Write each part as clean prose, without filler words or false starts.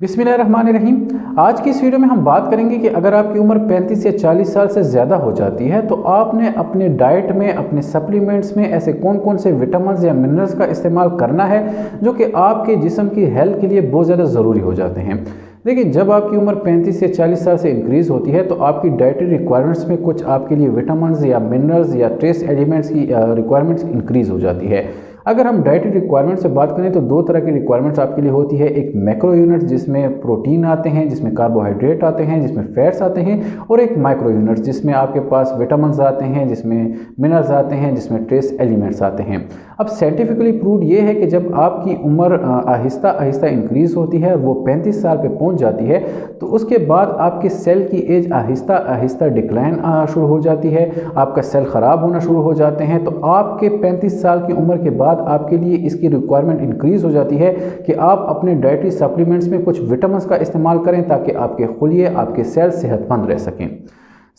बिस्मिल्लाहिर्रहमानिर्रहीम। आज की इस वीडियो में हम बात करेंगे कि अगर आपकी उम्र 35 या 40 साल से ज़्यादा हो जाती है तो आपने अपने डाइट में, अपने सप्लीमेंट्स में ऐसे कौन कौन से विटामिन्स या मिनरल्स का इस्तेमाल करना है जो कि आपके जिस्म की हेल्थ के लिए बहुत ज़्यादा ज़रूरी हो जाते हैं। देखिए, जब आपकी उम्र 35 से 40 साल से इंक्रीज़ होती है तो आपकी डाइटरी रिक्वायरमेंट्स में कुछ आपके लिए विटामिन्स या मिनरल्स या ट्रेस एलिमेंट्स की रिक्वायरमेंट्स इंक्रीज़ हो जाती है। अगर हम डाइटरी रिक्वायरमेंट से बात करें तो दो तरह की रिक्वायरमेंट्स आपके लिए होती है। एक मैक्रो यूनिट्स जिसमें प्रोटीन आते हैं, जिसमें कार्बोहाइड्रेट आते हैं, जिसमें फैट्स आते हैं, और एक माइक्रो यूनिट्स जिसमें आपके पास विटामिन्स आते हैं, जिसमें मिनरल्स आते हैं, जिसमें ट्रेस एलिमेंट्स आते हैं। अब साइंटिफिकली प्रूव्ड ये है कि जब आपकी उम्र आहिस्ता आहिस्ता इंक्रीज़ होती है, वो 35 साल पे पहुंच जाती है, तो उसके बाद आपके सेल की एज आहिस्ता आहिस्ता डिक्लाइन शुरू हो जाती है, आपका सेल ख़राब होना शुरू हो जाते हैं। तो आपके 35 साल की उम्र के बाद आपके लिए इसकी रिक्वायरमेंट इंक्रीज़ हो जाती है कि आप अपने डाइटरी सप्लीमेंट्स में कुछ विटामिन्स का इस्तेमाल करें ताकि आपके खुलिए, आपके सेल सेहतमंद रह सकें।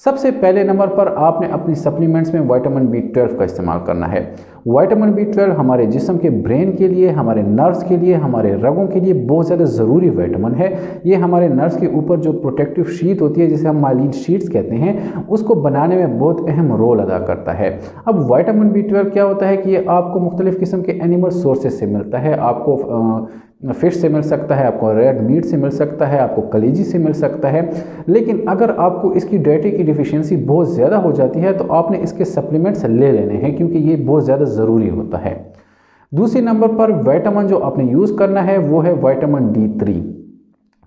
सबसे पहले नंबर पर आपने अपनी सप्लीमेंट्स में विटामिन B12 का इस्तेमाल करना है। विटामिन B12 हमारे जिस्म के ब्रेन के लिए, हमारे नर्व्स के लिए, हमारे रगों के लिए बहुत ज़्यादा ज़रूरी विटामिन है। ये हमारे नर्व्स के ऊपर जो प्रोटेक्टिव शीट होती है, जिसे हम माइलिन शीट्स कहते हैं, उसको बनाने में बहुत अहम रोल अदा करता है। अब विटामिन B12 क्या होता है कि ये आपको मुख्तलिफ़ किस्म के एनिमल सोर्सेज से मिलता है। आपको फिश से मिल सकता है, आपको रेड मीट से मिल सकता है, आपको कलेजी से मिल सकता है। लेकिन अगर आपको इसकी डाइटरी की डिफिशियंसी बहुत ज़्यादा हो जाती है तो आपने इसके सप्लीमेंट्स ले लेने हैं, क्योंकि ये बहुत ज़्यादा ज़रूरी होता है। दूसरे नंबर पर विटामिन जो आपने यूज़ करना है वो है विटामिन D3।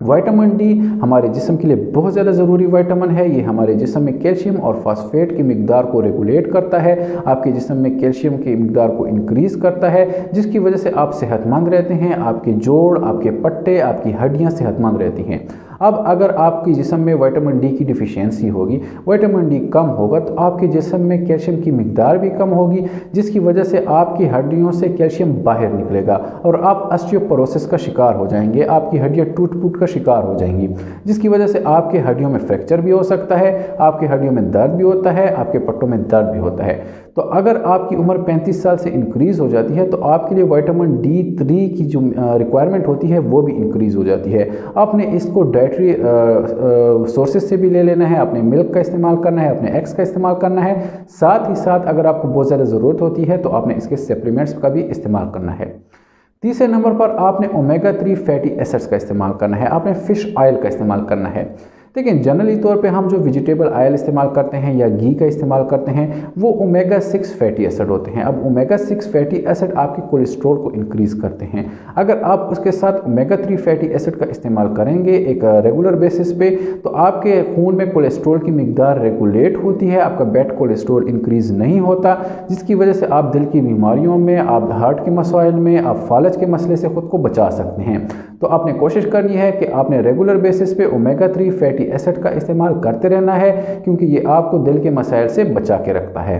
विटामिन डी हमारे जिस्म के लिए बहुत ज़्यादा ज़रूरी विटामिन है। ये हमारे जिस्म में कैल्शियम और फास्फेट की मिकदार को रेगुलेट करता है, आपके जिस्म में कैल्शियम की मिकदार को इंक्रीज़ करता है, जिसकी वजह से आप सेहतमंद रहते हैं, आपके जोड़, आपके पट्टे, आपकी हड्डियाँ सेहतमंद रहती हैं। अब अगर आपकी जिस्म में विटामिन डी की डिफिशियंसी होगी, विटामिन डी कम होगा, तो आपके जिस्म में कैल्शियम की मिकदार भी कम होगी, जिसकी वजह से आपकी हड्डियों से कैल्शियम बाहर निकलेगा और आप ऑस्टियोपोरोसिस का शिकार हो जाएंगे। आपकी हड्डियाँ टूट का शिकार हो जाएंगी, जिसकी वजह से आपके हड्डियों में फ्रैक्चर भी हो सकता है, आपके हड्डियों में दर्द भी होता है, आपके पट्टों में दर्द भी होता है। तो अगर आपकी उम्र 35 साल से इंक्रीज़ हो जाती है तो आपके लिए विटामिन D3 की जो रिक्वायरमेंट होती है वो भी इंक्रीज़ हो जाती है। आपने इसको डाइटरी सोर्सेज से भी ले लेना है, अपने मिल्क का इस्तेमाल करना है, अपने एग्स का इस्तेमाल करना है। साथ ही साथ अगर आपको बहुत ज़्यादा ज़रूरत होती है तो आपने इसके सप्लीमेंट्स का भी इस्तेमाल करना है। तीसरे नंबर पर आपने ओमेगा 3 फैटी एसिड्स का इस्तेमाल करना है, आपने फ़िश ऑयल का इस्तेमाल करना है। देखिए, जनरली तौर पे हम जो वेजिटेबल ऑयल इस्तेमाल करते हैं या घी का इस्तेमाल करते हैं वो ओमेगा 6 फैटी एसिड होते हैं। अब ओमेगा 6 फैटी एसिड आपके कोलेस्ट्रॉल को इंक्रीज़ करते हैं। अगर आप उसके साथ ओमेगा 3 फैटी एसिड का इस्तेमाल करेंगे एक रेगुलर बेसिस पे तो आपके खून में कोलेस्ट्रॉल की मिकदार रेगुलेट होती है, आपका बैड कोलेस्ट्रॉल इंक्रीज़ नहीं होता, जिसकी वजह से आप दिल की बीमारियों में, आप हार्ट के मसाइल में, आप फालज के मसले से ख़ुद को बचा सकते हैं। तो आपने कोशिश करनी है कि आपने रेगुलर बेसिस पे ओमेगा 3 फैटी एसिड का इस्तेमाल करते रहना है, क्योंकि ये आपको दिल के मसाइल से बचा के रखता है।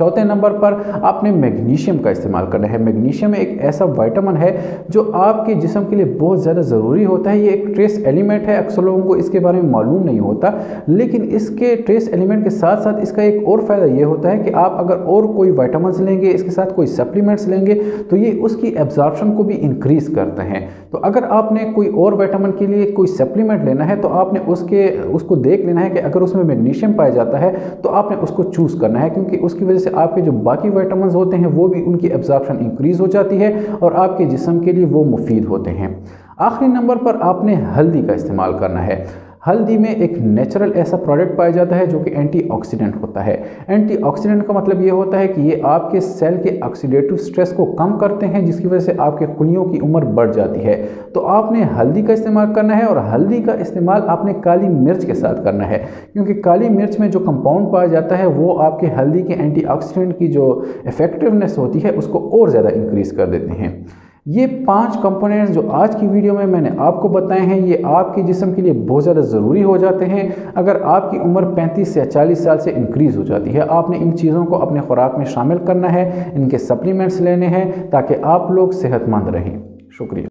चौथे नंबर पर आपने मैग्नीशियम का इस्तेमाल करना है। मैग्नीशियम एक ऐसा विटामिन है जो आपके जिस्म के लिए बहुत ज़्यादा ज़रूरी होता है। ये एक ट्रेस एलिमेंट है, अक्सर लोगों को इसके बारे में मालूम नहीं होता, लेकिन इसके ट्रेस एलिमेंट के साथ साथ इसका एक और फ़ायदा ये होता है कि आप अगर और कोई विटामिन्स लेंगे, इसके साथ कोई सप्लीमेंट्स लेंगे तो ये उसकी एब्जॉर्प्शन को भी इंक्रीज़ करते हैं। तो अगर आपने कोई और विटामिन के लिए कोई सप्लीमेंट लेना है तो आपने उसको देख लेना है कि अगर उसमें मैग्नीशियम पाया जाता है तो आपने उसको चूज़ करना है, क्योंकि उसकी वजह से आपके जो बाकी विटामिन्स होते हैं वो भी उनकी एब्जॉर्प्शन इंक्रीज़ हो जाती है और आपके जिस्म के लिए वो मुफीद होते हैं। आखिरी नंबर पर आपने हल्दी का इस्तेमाल करना है। हल्दी में एक नेचुरल ऐसा प्रोडक्ट पाया जाता है जो कि एंटीऑक्सीडेंट होता है। एंटीऑक्सीडेंट का मतलब ये होता है कि ये आपके सेल के ऑक्सीडेटिव स्ट्रेस को कम करते हैं, जिसकी वजह से आपके खुलियों की उम्र बढ़ जाती है। तो आपने हल्दी का इस्तेमाल करना है और हल्दी का इस्तेमाल आपने काली मिर्च के साथ करना है, क्योंकि काली मिर्च में जो कंपाउंड पाया जाता है वो आपके हल्दी के एंटीऑक्सीडेंट की जो इफेक्टिवनेस होती है उसको और ज़्यादा इंक्रीज़ कर देते हैं। ये 5 कंपोनेंट्स जो आज की वीडियो में मैंने आपको बताए हैं ये आपके जिस्म के लिए बहुत ज़्यादा ज़रूरी हो जाते हैं। अगर आपकी उम्र 35 या 40 साल से इंक्रीज़ हो जाती है, आपने इन चीज़ों को अपने खुराक में शामिल करना है, इनके सप्लीमेंट्स लेने हैं ताकि आप लोग सेहतमंद रहें। शुक्रिया।